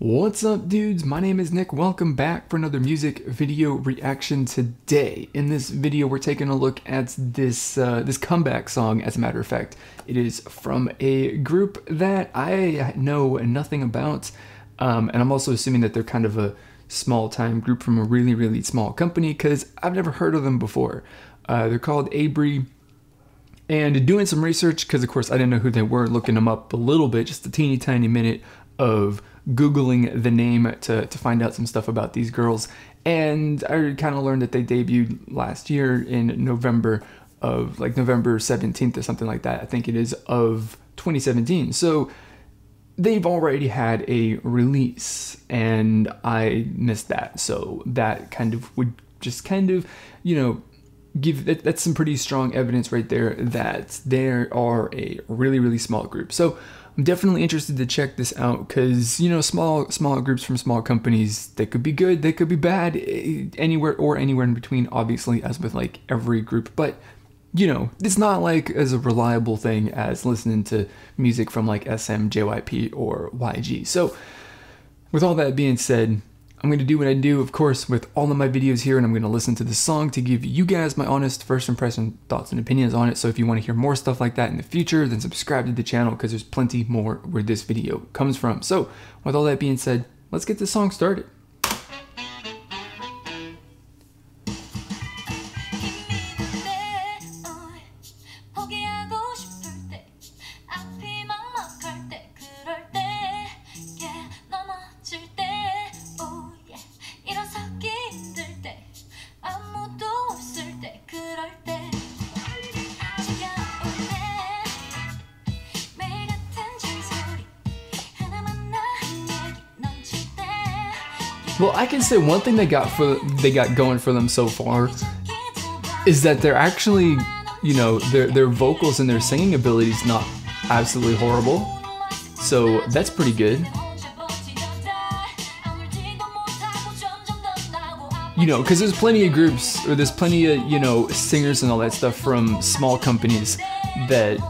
What's up, dudes? My name is Nick. Welcome back for another music video reaction today. In this video, we're taking a look at this comeback song. As a matter of fact, it is from a group that I know nothing about, and I'm also assuming that they're kind of a small-time group from a really small company because I've never heard of them before. They're called Abry. And doing some research, because of course I didn't know who they were, looking them up a little bit, just a teeny tiny minute of Googling the name to find out some stuff about these girls. And I kind of learned that they debuted last year in November of, like November 17th or something like that, I think it is, of 2017. So they've already had a release and I missed that. So that kind of would just kind of, you know, that's some pretty strong evidence right there that they are a really small group. So I'm definitely interested to check this out because, you know, smaller groups from small companies, they could be good, they could be bad, anywhere in between, obviously, as with like every group. But, you know, it's not like as a reliable thing as listening to music from like SM, JYP, or YG. So with all that being said, I'm going to do what I do, of course, with all of my videos here, and I'm going to listen to the song to give you guys my honest first impression, thoughts, and opinions on it. So if you want to hear more stuff like that in the future, then subscribe to the channel because there's plenty more where this video comes from. So with all that being said, let's get this song started. Well, I can say one thing they got going for them so far is that they're actually, you know, their vocals and their singing ability is not absolutely horrible. So that's pretty good. You know, because there's plenty of groups, or there's plenty of, you know, singers and all that stuff from small companies that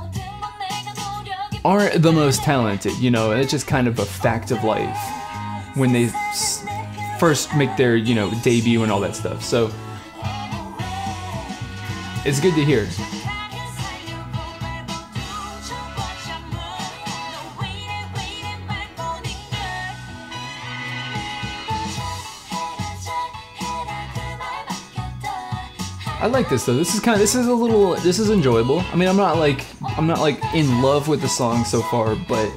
aren't the most talented, you know, and it's just kind of a fact of life when they first make their, you know, debut and all that stuff. So it's good to hear. I like this though. This is enjoyable. I mean, I'm not like in love with the song so far, but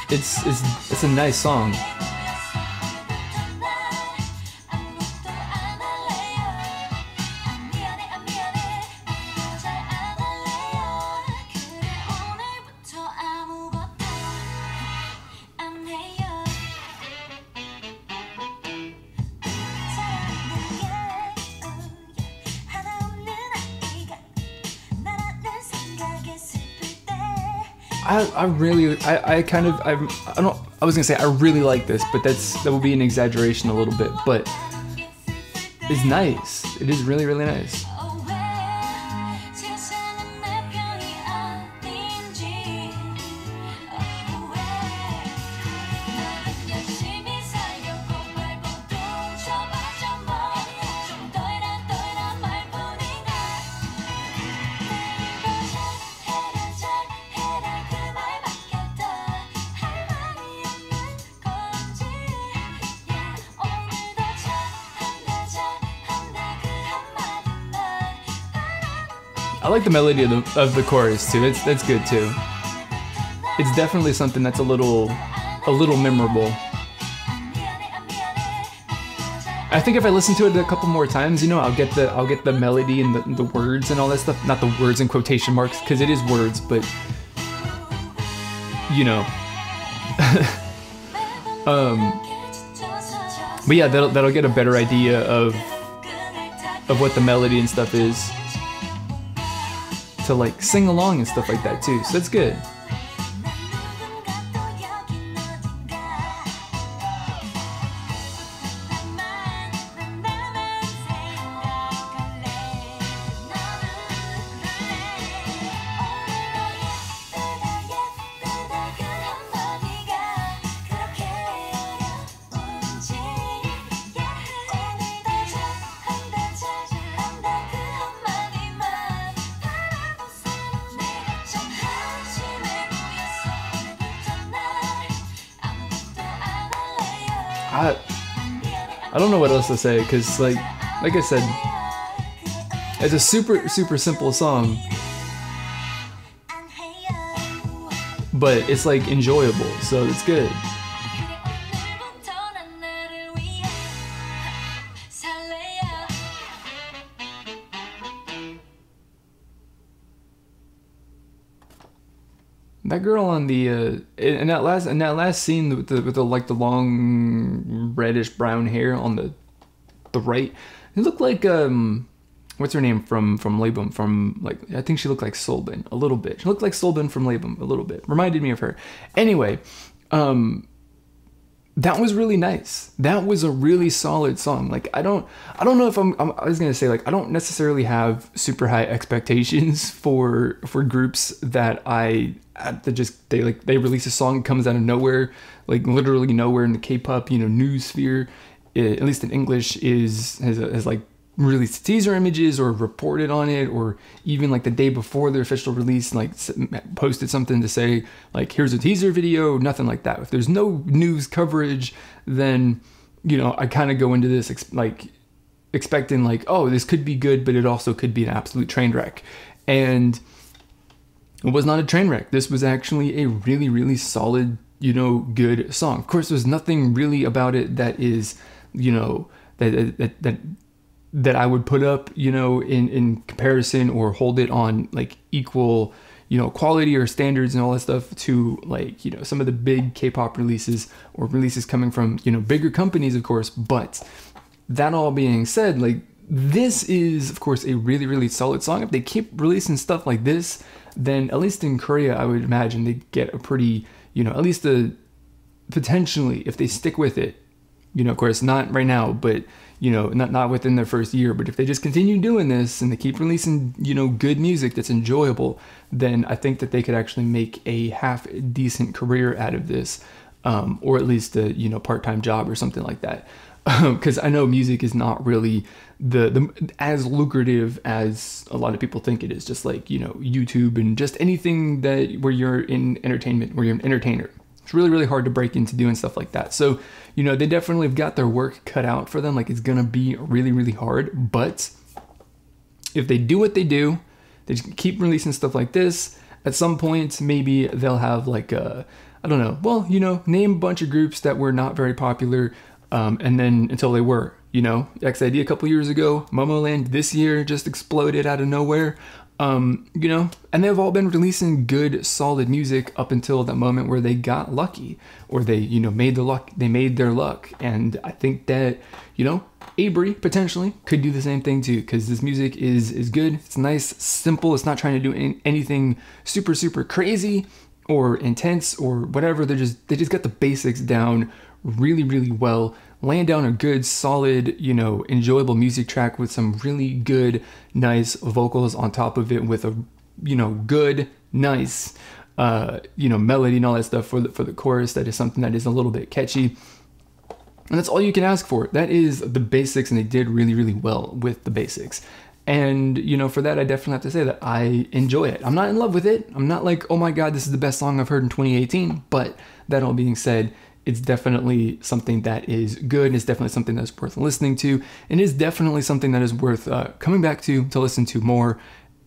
it's a nice song. I was gonna say I really like this, but that would be an exaggeration a little bit, but it's nice. It is really nice. I like the melody of the chorus too. That's good too. It's definitely something that's a little memorable. I think if I listen to it a couple more times, you know, I'll get the melody and the words and all that stuff. Not the words in quotation marks because it is words, but you know. But yeah, that'll get a better idea of what the melody and stuff is, to like sing along and stuff like that too, so that's good. I don't know what else to say, because like I said, it's a super simple song, but it's like enjoyable, so it's good. That girl on the in that last scene with the like the long reddish brown hair on the right, it looked like what's her name from Labum, from like, I think she looked like Solbin a little bit. She looked like Solbin from Labum a little bit. Reminded me of her. Anyway, that was really nice. That was a really solid song. Like I don't know if I was gonna say, like, I don't necessarily have super high expectations for groups that they release a song, comes out of nowhere, like literally nowhere in the K-pop news sphere, at least in English, has like released teaser images or reported on it, or even like the day before the official release, like posted something to say like, here's a teaser video. Nothing like that. If there's no news coverage, then I kind of go into this expecting like, oh, this could be good, but it also could be an absolute train wreck. And it was not a train wreck. This was actually a really solid, good song. Of course, there's nothing really about it that is, that I would put up, in comparison, or hold it on like equal, quality or standards and all that stuff to like, some of the big K-pop releases, or releases coming from, bigger companies, of course. But that all being said, like, this is, of course, a really solid song. If they keep releasing stuff like this, then at least in Korea, I would imagine they get a pretty, at least potentially, if they stick with it, of course, not right now, but not within their first year, but if they just continue doing this and they keep releasing, good music that's enjoyable, then I think that they could actually make a half decent career out of this, or at least a, part-time job or something like that. Because I know music is not really the as lucrative as a lot of people think it is, just like, YouTube and just anything where you're in entertainment, where you're an entertainer. It's really hard to break into doing stuff like that. So, they definitely have got their work cut out for them. Like, it's going to be really hard. But if they do what they do, they just keep releasing stuff like this, at some point, maybe they'll have like I don't know. Well, name a bunch of groups that were not very popular, and then until they were, XID a couple years ago, Momoland this year just exploded out of nowhere. And they've all been releasing good, solid music up until that moment where they got lucky, or they, made their luck. And I think that, Abry potentially could do the same thing too, because this music is good. It's nice, simple. It's not trying to do anything super crazy or intense or whatever. They just got the basics down really well. Laying down a good, solid, enjoyable music track with some really good, nice vocals on top of it, with a, good, nice, melody and all that stuff for the chorus. That is something that is a little bit catchy. And that's all you can ask for. That is the basics, and they did really well with the basics. And, for that, I definitely have to say that I enjoy it. I'm not in love with it. I'm not like, oh my God, this is the best song I've heard in 2018. But that all being said, it's definitely something that is good. It's definitely something that's worth listening to. And it's definitely something that is worth coming back to listen to more.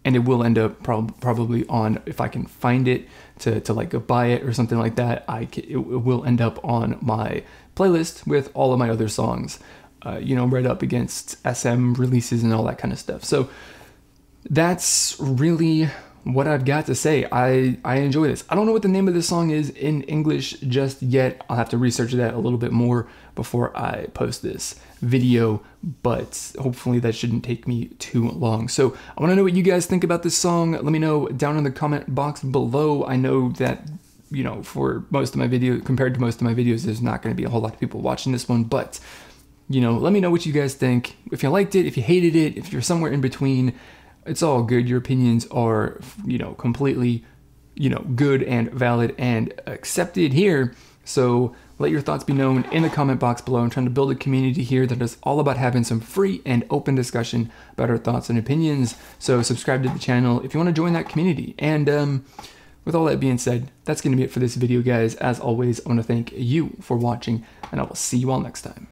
And it will end up probably on, if I can find it, to like go buy it or something like that, it will end up on my playlist with all of my other songs, right up against SM releases and all that kind of stuff. So that's really what I've got to say. I enjoy this. I don't know what the name of this song is in English just yet. I'll have to research that a little bit more before I post this video, but hopefully that shouldn't take me too long. So I want to know what you guys think about this song. Let me know down in the comment box below. I know that, for most of my video, compared to most of my videos, there's not going to be a whole lot of people watching this one, but let me know what you guys think. If you liked it, if you hated it, if you're somewhere in between, it's all good. Your opinions are, completely, good and valid and accepted here. So let your thoughts be known in the comment box below. I'm trying to build a community here that is all about having some free and open discussion about our thoughts and opinions. So subscribe to the channel if you want to join that community. And with all that being said, that's going to be it for this video, guys. As always, I want to thank you for watching, and I will see you all next time.